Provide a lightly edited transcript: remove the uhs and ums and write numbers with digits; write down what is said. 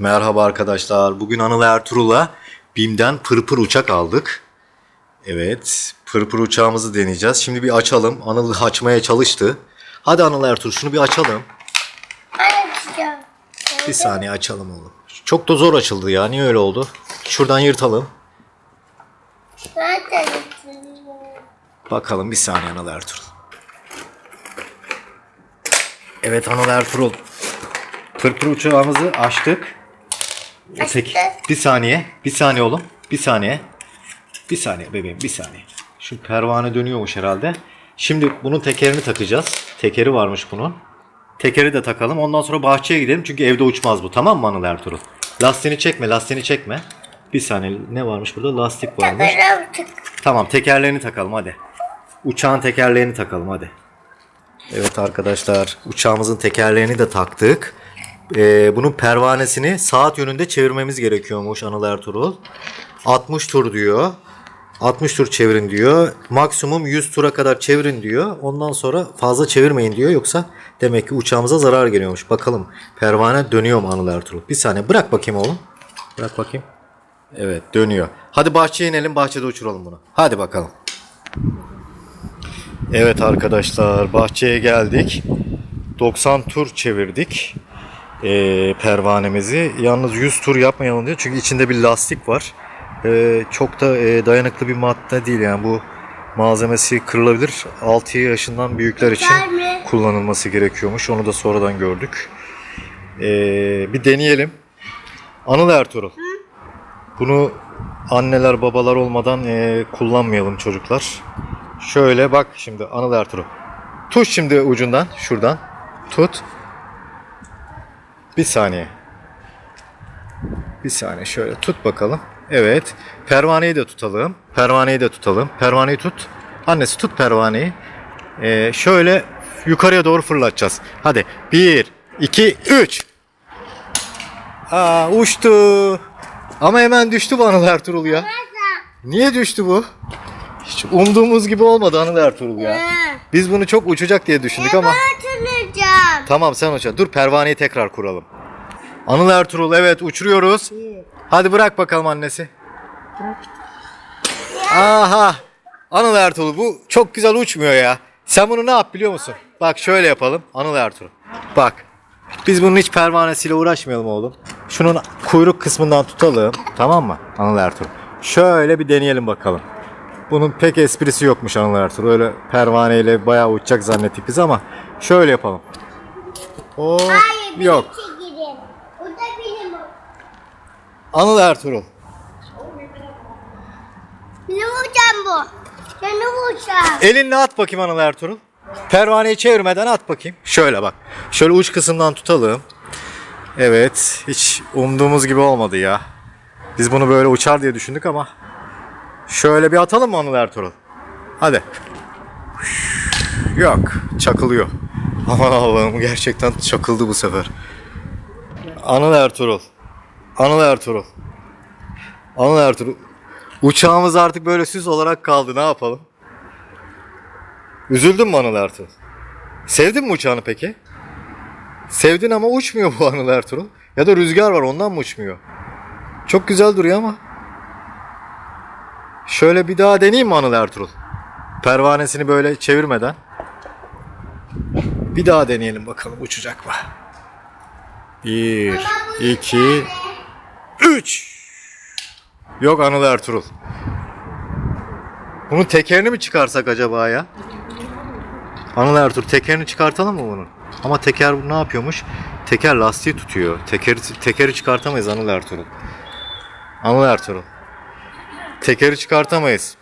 Merhaba arkadaşlar. Bugün Anıl Ertuğrul'la BİM'den pırpır uçak aldık. Evet, pırpır uçağımızı deneyeceğiz. Şimdi bir açalım. Anıl açmaya çalıştı. Hadi Anıl Ertuğrul şunu bir açalım. Açacağım. Bir saniye açalım oğlum. Çok da zor açıldı ya. Niye öyle oldu? Şuradan yırtalım. Zaten Bakalım bir saniye Anıl Ertuğrul. Evet Anıl Ertuğrul. Pırpır uçağımızı açtık. Açtık. Bir saniye. Bir saniye oğlum. Bir saniye. Bir saniye bebeğim. Bir saniye. Şu pervane dönüyormuş herhalde. Şimdi bunun tekerini takacağız. Tekeri varmış bunun. Tekeri de takalım. Ondan sonra bahçeye gidelim. Çünkü evde uçmaz bu. Tamam mı Anıl Ertuğrul? Lastiğini çekme. Lastiğini çekme. Bir saniye. Ne varmış burada? Lastik varmış. takacağım. Tamam tekerlerini takalım hadi. Uçağın tekerlerini takalım hadi. Evet arkadaşlar uçağımızın tekerlerini de taktık. Bunun pervanesini saat yönünde çevirmemiz gerekiyormuş Anıl Ertuğrul. 60 tur diyor. 60 tur çevirin diyor. Maksimum 100 tura kadar çevirin diyor. Ondan sonra fazla çevirmeyin diyor. Yoksa demek ki uçağımıza zarar geliyormuş. Bakalım pervane dönüyor mu Anıl Ertuğrul? Bir saniye bırak bakayım oğlum. Bırak bakayım. Evet dönüyor. Hadi bahçeye inelim bahçede uçuralım bunu. Hadi bakalım. Evet arkadaşlar bahçeye geldik. 90 tur çevirdik pervanemizi. Yalnız 100 tur yapmayalım diyor. Çünkü içinde bir lastik var. Çok da dayanıklı bir madde değil. Yani bu malzemesi kırılabilir. 6 yaşından büyükler için kullanılması gerekiyormuş. Onu da sonradan gördük. Bir deneyelim. Anıl Ertuğrul. Bunu anneler babalar olmadan kullanmayalım çocuklar. Şöyle bak şimdi Anıl Ertuğrul. Tut şimdi ucundan şuradan. Tut. Bir saniye. Bir saniye şöyle tut bakalım. Evet. Pervaneyi de tutalım. Pervaneyi de tutalım. Pervaneyi tut. Annesi tut pervaneyi. Şöyle yukarıya doğru fırlatacağız. Hadi. 1, 2, 3. Uçtu. Ama hemen düştü bu Anıl Ertuğrul ya. Niye düştü bu? Hiç umduğumuz gibi olmadı Anıl Ertuğrul ya. Biz bunu çok uçacak diye düşündük ama. Açılacağım. Tamam sen uçacaksın. Dur pervaneyi tekrar kuralım. Anıl Ertuğrul evet uçuruyoruz. Hadi bırak bakalım annesi. Aha. Anıl Ertuğrul bu çok güzel uçmuyor ya. Sen bunu ne yap biliyor musun? Bak şöyle yapalım Anıl Ertuğrul. Bak. Biz bunun hiç pervanesiyle uğraşmayalım oğlum. Şunun kuyruk kısmından tutalım. Tamam mı Anıl Ertuğrul? Şöyle bir deneyelim bakalım. Bunun pek esprisi yokmuş Anıl Ertuğrul. Öyle pervaneyle bayağı uçacak zannettik biz ama şöyle yapalım. Hayır, Yok. çekilin. Bu da benim. Anıl Ertuğrul. Benim uçağım bu. Benim uçağım. Elinle at bakayım Anıl Ertuğrul. Pervaneyi çevirmeden at bakayım. Şöyle bak. Şöyle uç kısımdan tutalım. Evet. Hiç umduğumuz gibi olmadı ya. Biz bunu böyle uçar diye düşündük ama. Şöyle bir atalım mı Anıl Ertuğrul? Hadi. Yok. Çakılıyor. Aman Allah'ım gerçekten çakıldı bu sefer. Anıl Ertuğrul. Anıl Ertuğrul. Anıl Ertuğrul. Uçağımız artık böyle süs olarak kaldı. Ne yapalım? Üzüldün mü Anıl Ertuğrul? Sevdin mi uçağını peki? Sevdin ama uçmuyor bu Anıl Ertuğrul. Ya da rüzgar var ondan mı uçmuyor? Çok güzel duruyor ama. Şöyle bir daha deneyeyim mi Anıl Ertuğrul? Pervanesini böyle çevirmeden. Bir daha deneyelim bakalım uçacak mı? 1, 2, 3. Yok Anıl Ertuğrul. Bunun tekerini mi çıkarsak acaba ya? Anıl Ertuğrul tekerini çıkartalım mı bunun? Ama teker ne yapıyormuş? Teker lastiği tutuyor. Tekeri çıkartamayız Anıl Ertuğrul. Anıl Ertuğrul. Tekeri çıkartamayız.